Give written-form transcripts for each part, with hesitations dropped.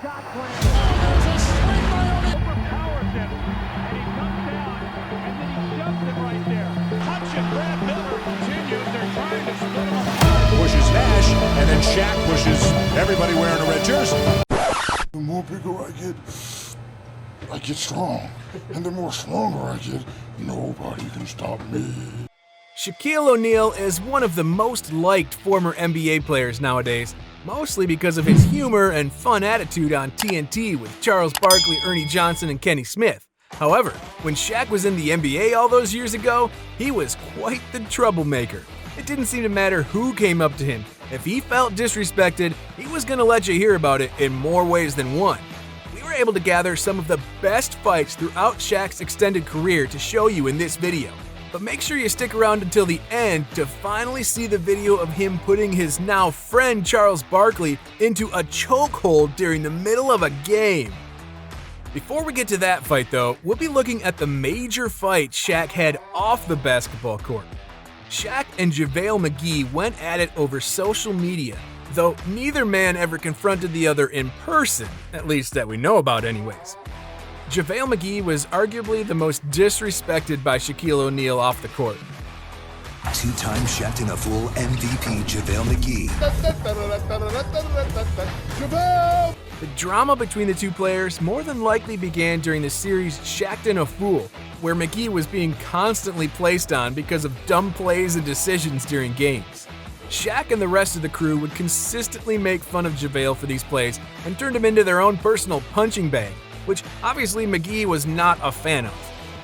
shot slam. There's a swing by him. Overpowers him. And he comes down. And then he shoves him right there. Punch it. Brad Miller continues. They're trying to split him apart. Pushes Nash, and then Shaq pushes everybody wearing a red jersey. The more bigger I get strong. And the more stronger I get, nobody can stop me. Shaquille O'Neal is one of the most liked former NBA players nowadays, mostly because of his humor and fun attitude on TNT with Charles Barkley, Ernie Johnson, and Kenny Smith. However, when Shaq was in the NBA all those years ago, he was quite the troublemaker. It didn't seem to matter who came up to him. If he felt disrespected, he was going to let you hear about it in more ways than one. We were able to gather some of the best fights throughout Shaq's extended career to show you in this video. But make sure you stick around until the end to finally see the video of him putting his now friend Charles Barkley into a chokehold during the middle of a game. Before we get to that fight though, we'll be looking at the major fight Shaq had off the basketball court. Shaq and Javale McGee went at it over social media, though neither man ever confronted the other in person, at least that we know about anyways. Javale McGee was arguably the most disrespected by Shaquille O'Neal off the court. Two-time Shaq in a full MVP, Javale McGee. The drama between the two players more than likely began during the series Shaq'd in a Fool, where McGee was being constantly placed on because of dumb plays and decisions during games. Shaq and the rest of the crew would consistently make fun of Javale for these plays and turned him into their own personal punching bag, which obviously McGee was not a fan of.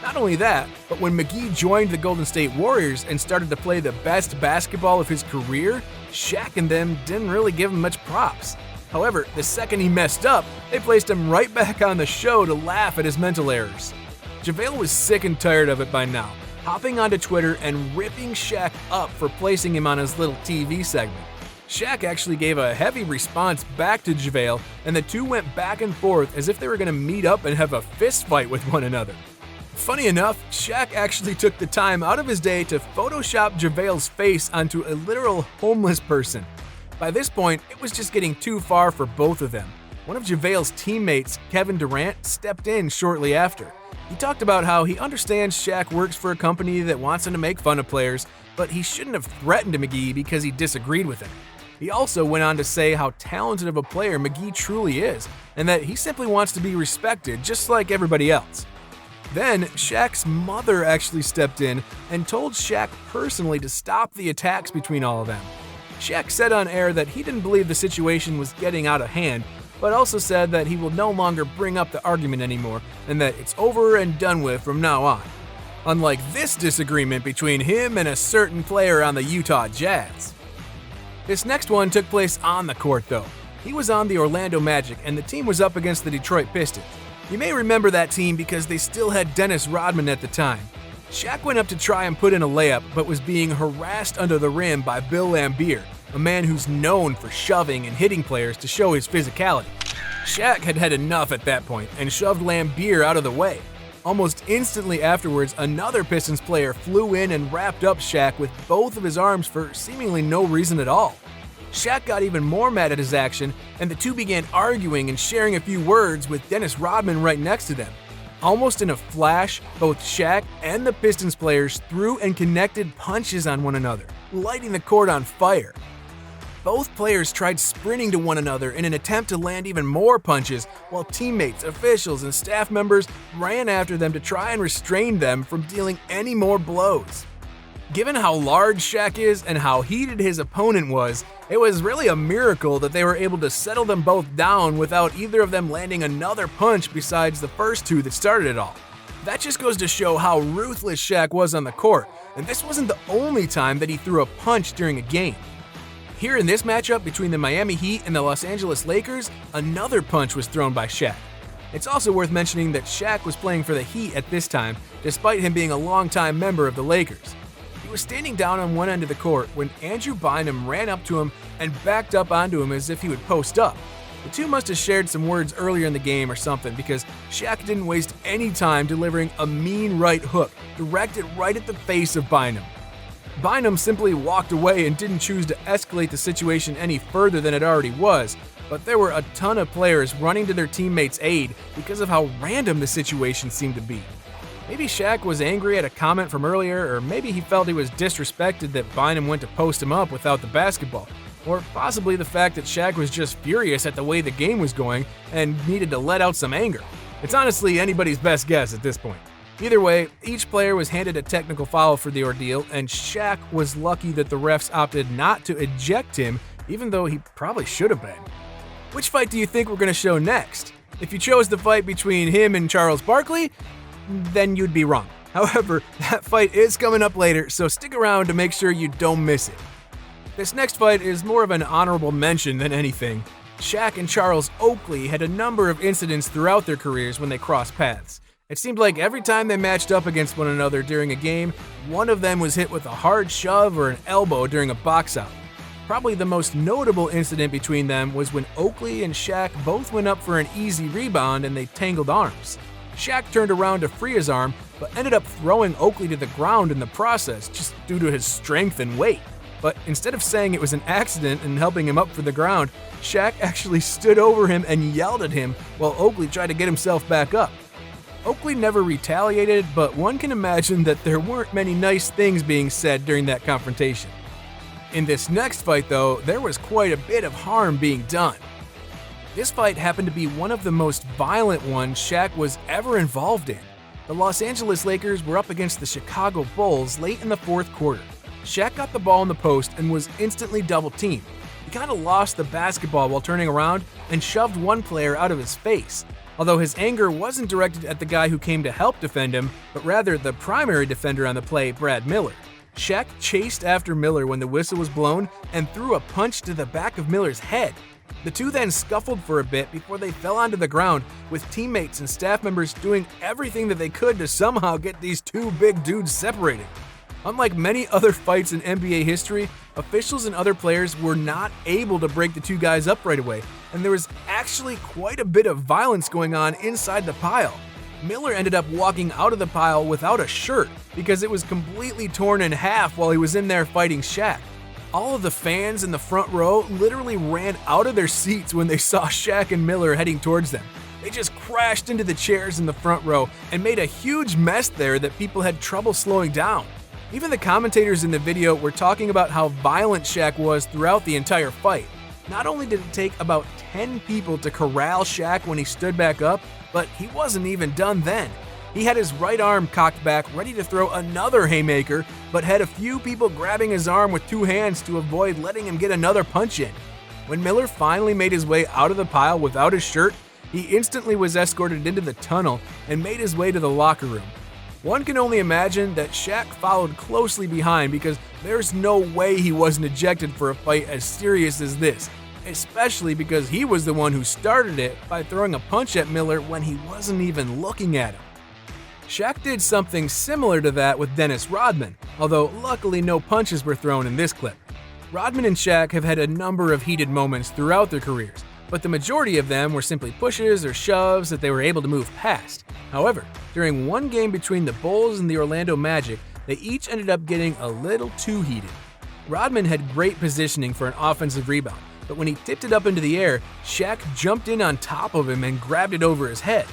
Not only that, but when McGee joined the Golden State Warriors and started to play the best basketball of his career, Shaq and them didn't really give him much props. However, the second he messed up, they placed him right back on the show to laugh at his mental errors. Javale was sick and tired of it by now, hopping onto Twitter and ripping Shaq up for placing him on his little TV segment. Shaq actually gave a heavy response back to Javale, and the two went back and forth as if they were going to meet up and have a fist fight with one another. Funny enough, Shaq actually took the time out of his day to Photoshop Javale's face onto a literal homeless person. By this point, it was just getting too far for both of them. One of Javale's teammates, Kevin Durant, stepped in shortly after. He talked about how he understands Shaq works for a company that wants him to make fun of players, but he shouldn't have threatened McGee because he disagreed with him. He also went on to say how talented of a player McGee truly is, and that he simply wants to be respected just like everybody else. Then, Shaq's mother actually stepped in and told Shaq personally to stop the attacks between all of them. Shaq said on air that he didn't believe the situation was getting out of hand, but also said that he will no longer bring up the argument anymore and that it's over and done with from now on. Unlike this disagreement between him and a certain player on the Utah Jazz. This next one took place on the court though. He was on the Orlando Magic and the team was up against the Detroit Pistons. You may remember that team because they still had Dennis Rodman at the time. Shaq went up to try and put in a layup, but was being harassed under the rim by Bill Laimbeer, a man who's known for shoving and hitting players to show his physicality. Shaq had had enough at that point and shoved Laimbeer out of the way. Almost instantly afterwards, another Pistons player flew in and wrapped up Shaq with both of his arms for seemingly no reason at all. Shaq got even more mad at his action, and the two began arguing and sharing a few words with Dennis Rodman right next to them. Almost in a flash, both Shaq and the Pistons players threw and connected punches on one another, lighting the court on fire. Both players tried sprinting to one another in an attempt to land even more punches, while teammates, officials, and staff members ran after them to try and restrain them from dealing any more blows. Given how large Shaq is and how heated his opponent was, it was really a miracle that they were able to settle them both down without either of them landing another punch besides the first two that started it all. That just goes to show how ruthless Shaq was on the court, and this wasn't the only time that he threw a punch during a game. Here in this matchup between the Miami Heat and the Los Angeles Lakers, another punch was thrown by Shaq. It's also worth mentioning that Shaq was playing for the Heat at this time, despite him being a longtime member of the Lakers. He was standing down on one end of the court when Andrew Bynum ran up to him and backed up onto him as if he would post up. The two must have shared some words earlier in the game or something because Shaq didn't waste any time delivering a mean right hook directed right at the face of Bynum. Bynum simply walked away and didn't choose to escalate the situation any further than it already was, but there were a ton of players running to their teammates' aid because of how random the situation seemed to be. Maybe Shaq was angry at a comment from earlier, or maybe he felt he was disrespected that Bynum went to post him up without the basketball, or possibly the fact that Shaq was just furious at the way the game was going and needed to let out some anger. It's honestly anybody's best guess at this point. Either way, each player was handed a technical foul for the ordeal, and Shaq was lucky that the refs opted not to eject him, even though he probably should have been. Which fight do you think we're going to show next? If you chose the fight between him and Charles Barkley, then you'd be wrong. However, that fight is coming up later, so stick around to make sure you don't miss it. This next fight is more of an honorable mention than anything. Shaq and Charles Oakley had a number of incidents throughout their careers when they crossed paths. It seemed like every time they matched up against one another during a game, one of them was hit with a hard shove or an elbow during a box-out. Probably the most notable incident between them was when Oakley and Shaq both went up for an easy rebound and they tangled arms. Shaq turned around to free his arm, but ended up throwing Oakley to the ground in the process just due to his strength and weight. But instead of saying it was an accident and helping him up for the ground, Shaq actually stood over him and yelled at him while Oakley tried to get himself back up. Oakley never retaliated, but one can imagine that there weren't many nice things being said during that confrontation. In this next fight, though, there was quite a bit of harm being done. This fight happened to be one of the most violent ones Shaq was ever involved in. The Los Angeles Lakers were up against the Chicago Bulls late in the fourth quarter. Shaq got the ball in the post and was instantly double-teamed. He kind of lost the basketball while turning around and shoved one player out of his face. Although his anger wasn't directed at the guy who came to help defend him, but rather the primary defender on the play, Brad Miller. Shaq chased after Miller when the whistle was blown and threw a punch to the back of Miller's head. The two then scuffled for a bit before they fell onto the ground, with teammates and staff members doing everything that they could to somehow get these two big dudes separated. Unlike many other fights in NBA history, officials and other players were not able to break the two guys up right away, and there was actually quite a bit of violence going on inside the pile. Miller ended up walking out of the pile without a shirt because it was completely torn in half while he was in there fighting Shaq. All of the fans in the front row literally ran out of their seats when they saw Shaq and Miller heading towards them. They just crashed into the chairs in the front row and made a huge mess there that people had trouble slowing down. Even the commentators in the video were talking about how violent Shaq was throughout the entire fight. Not only did it take about 10 people to corral Shaq when he stood back up, but he wasn't even done then. He had his right arm cocked back, ready to throw another haymaker, but had a few people grabbing his arm with two hands to avoid letting him get another punch in. When Miller finally made his way out of the pile without his shirt, he instantly was escorted into the tunnel and made his way to the locker room. One can only imagine that Shaq followed closely behind because there's no way he wasn't ejected for a fight as serious as this, especially because he was the one who started it by throwing a punch at Miller when he wasn't even looking at him. Shaq did something similar to that with Dennis Rodman, although luckily no punches were thrown in this clip. Rodman and Shaq have had a number of heated moments throughout their careers, but the majority of them were simply pushes or shoves that they were able to move past. However, during one game between the Bulls and the Orlando Magic, they each ended up getting a little too heated. Rodman had great positioning for an offensive rebound, but when he tipped it up into the air, Shaq jumped in on top of him and grabbed it over his head.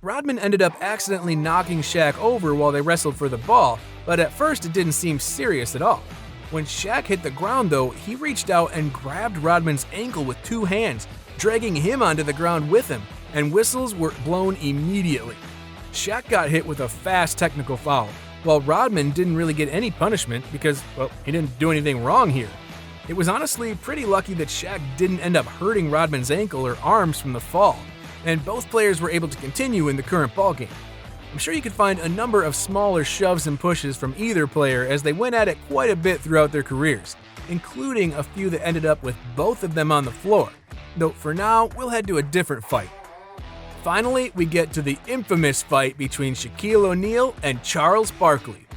Rodman ended up accidentally knocking Shaq over while they wrestled for the ball, but at first it didn't seem serious at all. When Shaq hit the ground though, he reached out and grabbed Rodman's ankle with two hands, dragging him onto the ground with him, and whistles were blown immediately. Shaq got hit with a fast technical foul, while Rodman didn't really get any punishment because, well, he didn't do anything wrong here. It was honestly pretty lucky that Shaq didn't end up hurting Rodman's ankle or arms from the fall, and both players were able to continue in the current ballgame. I'm sure you could find a number of smaller shoves and pushes from either player as they went at it quite a bit throughout their careers, including a few that ended up with both of them on the floor. Though for now, we'll head to a different fight. Finally, we get to the infamous fight between Shaquille O'Neal and Charles Barkley.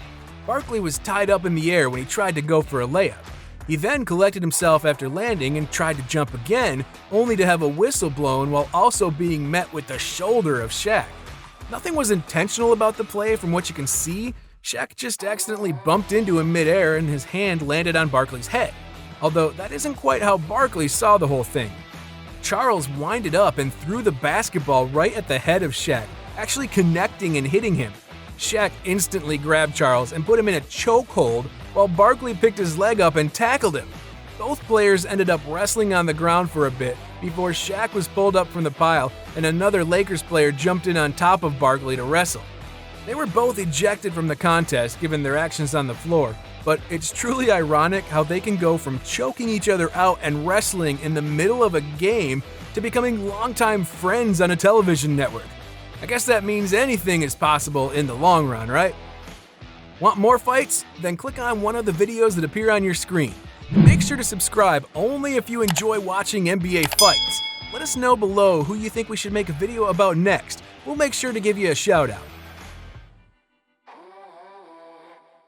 Barkley was tied up in the air when he tried to go for a layup. He then collected himself after landing and tried to jump again, only to have a whistle blown while also being met with the shoulder of Shaq. Nothing was intentional about the play from what you can see. Shaq just accidentally bumped into him midair and his hand landed on Barkley's head. Although that isn't quite how Barkley saw the whole thing. Charles winded up and threw the basketball right at the head of Shaq, actually connecting and hitting him. Shaq instantly grabbed Charles and put him in a chokehold while Barkley picked his leg up and tackled him. Both players ended up wrestling on the ground for a bit before Shaq was pulled up from the pile and another Lakers player jumped in on top of Barkley to wrestle. They were both ejected from the contest given their actions on the floor, but it's truly ironic how they can go from choking each other out and wrestling in the middle of a game to becoming longtime friends on a television network. I guess that means anything is possible in the long run, right? Want more fights? Then click on one of the videos that appear on your screen. Make sure to subscribe only if you enjoy watching NBA fights. Let us know below who you think we should make a video about next. We'll make sure to give you a shout out.